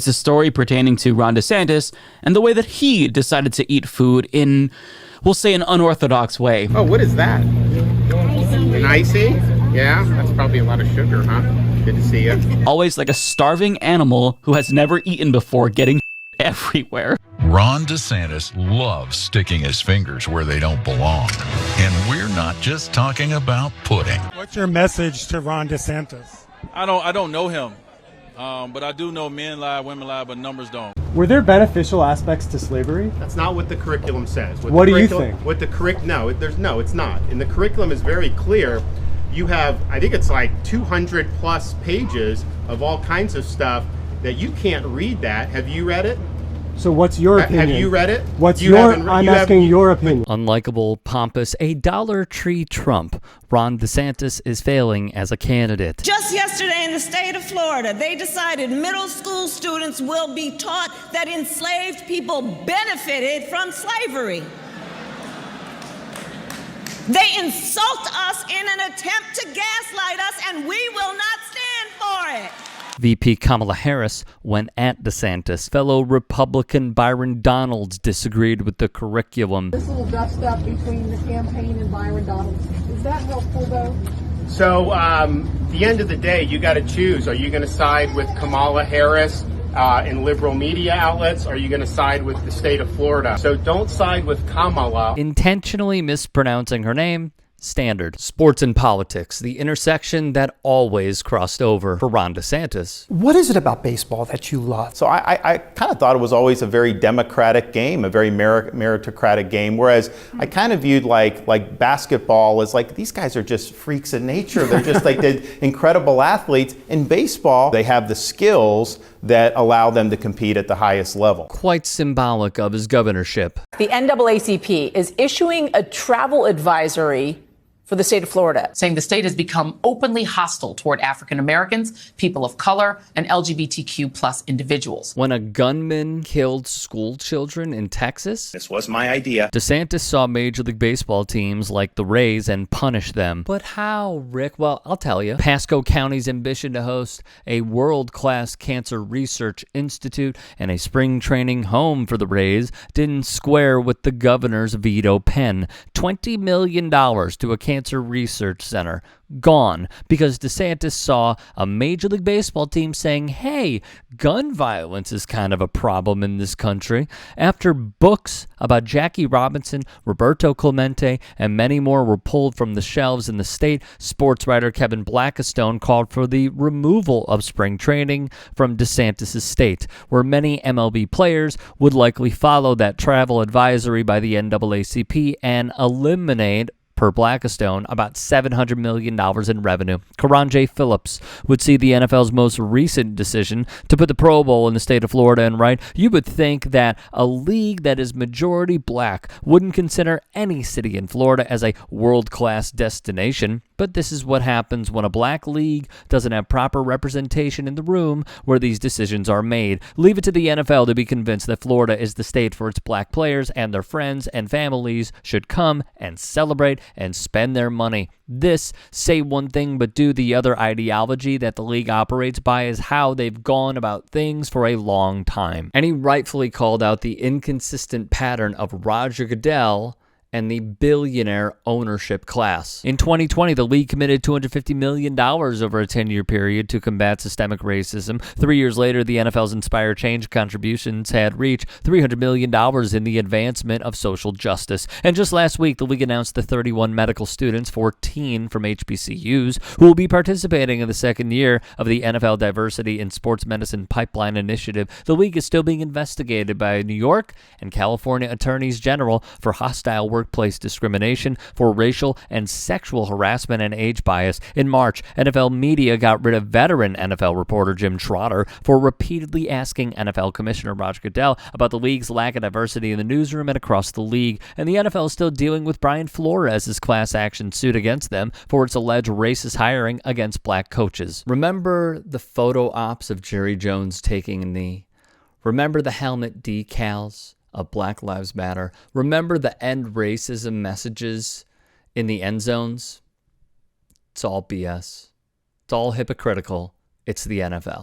It's a story pertaining to Ron DeSantis and the way that he decided to eat food in, we'll say, an unorthodox way. Oh, what is that? An icy? Yeah, that's probably a lot of sugar, huh? Good to see you. Always like a starving animal who has never eaten before, getting everywhere. Ron DeSantis loves sticking his fingers where they don't belong. And we're not just talking about pudding. What's your message to Ron DeSantis? I don't know him, but I do know men lie, women lie, but numbers don't. Were there beneficial aspects to slavery? That's not what the curriculum says. What do you think? No, it's not. And the curriculum is very clear. You have, I think it's like 200 plus pages of all kinds of stuff that you can't read that. Have you read it? So what's your opinion? Have you read it? I'm asking your opinion. Unlikable, pompous, a Dollar Tree Trump. Ron DeSantis is failing as a candidate. Just yesterday in the state of Florida, they decided middle school students will be taught that enslaved people benefited from slavery. They insult us in an attempt to gaslight us, and we will not stand for it. VP Kamala Harris went at DeSantis. Fellow Republican Byron Donalds disagreed with the curriculum. This little dust-up between the campaign and Byron Donalds, is that helpful, though? So, the end of the day, you got to choose. Are you going to side with Kamala Harris in liberal media outlets? Or are you going to side with the state of Florida? So don't side with Kamala. Intentionally mispronouncing her name. Standard. Sports and politics, the intersection that always crossed over for Ron DeSantis. What is it about baseball that you love? So I kind of thought it was always a very democratic game, a very meritocratic game, whereas I kind of viewed like basketball as like these guys are just freaks of nature. They're just like the incredible athletes. In baseball, they have the skills that allow them to compete at the highest level. Quite symbolic of his governorship. The NAACP is issuing a travel advisory for the state of Florida, saying the state has become openly hostile toward African Americans, people of color, and LGBTQ plus individuals. When a gunman killed school children in Texas, this was my idea. DeSantis saw Major League Baseball teams like the Rays and punished them. But how, Rick? Well, I'll tell you. Pasco County's ambition to host a world-class cancer research institute and a spring training home for the Rays didn't square with the governor's veto pen. $20 million to a cancer research center. Gone because DeSantis saw a Major League Baseball team saying, hey, gun violence is kind of a problem in this country. After books about Jackie Robinson, Roberto Clemente, and many more were pulled from the shelves in the state, sports writer Kevin Blackistone called for the removal of spring training from DeSantis' state, where many MLB players would likely follow that travel advisory by the NAACP and eliminate, per Blackistone, about $700 million in revenue. Karan J. Phillips would see the NFL's most recent decision to put the Pro Bowl in the state of Florida and write, you would think that a league that is majority black wouldn't consider any city in Florida as a world-class destination. But this is what happens when a black league doesn't have proper representation in the room where these decisions are made. Leave it to the NFL to be convinced that Florida is the state for its black players and their friends and families should come and celebrate and spend their money. This say one thing but do the other ideology that the league operates by is how they've gone about things for a long time. And he rightfully called out the inconsistent pattern of Roger Goodell and the billionaire ownership class. In 2020, the league committed $250 million over a 10-year period to combat systemic racism. 3 years later, the NFL's Inspire Change contributions had reached $300 million in the advancement of social justice. And just last week, the league announced the 31 medical students, 14 from HBCUs, who will be participating in the second year of the NFL Diversity in Sports Medicine Pipeline Initiative. The league is still being investigated by New York and California attorneys general for hostile workplace discrimination, for racial and sexual harassment and age bias. In March, NFL media got rid of veteran NFL reporter Jim Trotter for repeatedly asking NFL Commissioner Roger Goodell about the league's lack of diversity in the newsroom and across the league. And the NFL is still dealing with Brian Flores' class action suit against them for its alleged racist hiring against black coaches. Remember the photo ops of Jerry Jones taking a knee? Remember the helmet decals of Black Lives Matter? Remember the end racism messages in the end zones? It's all BS. It's all hypocritical. It's the NFL.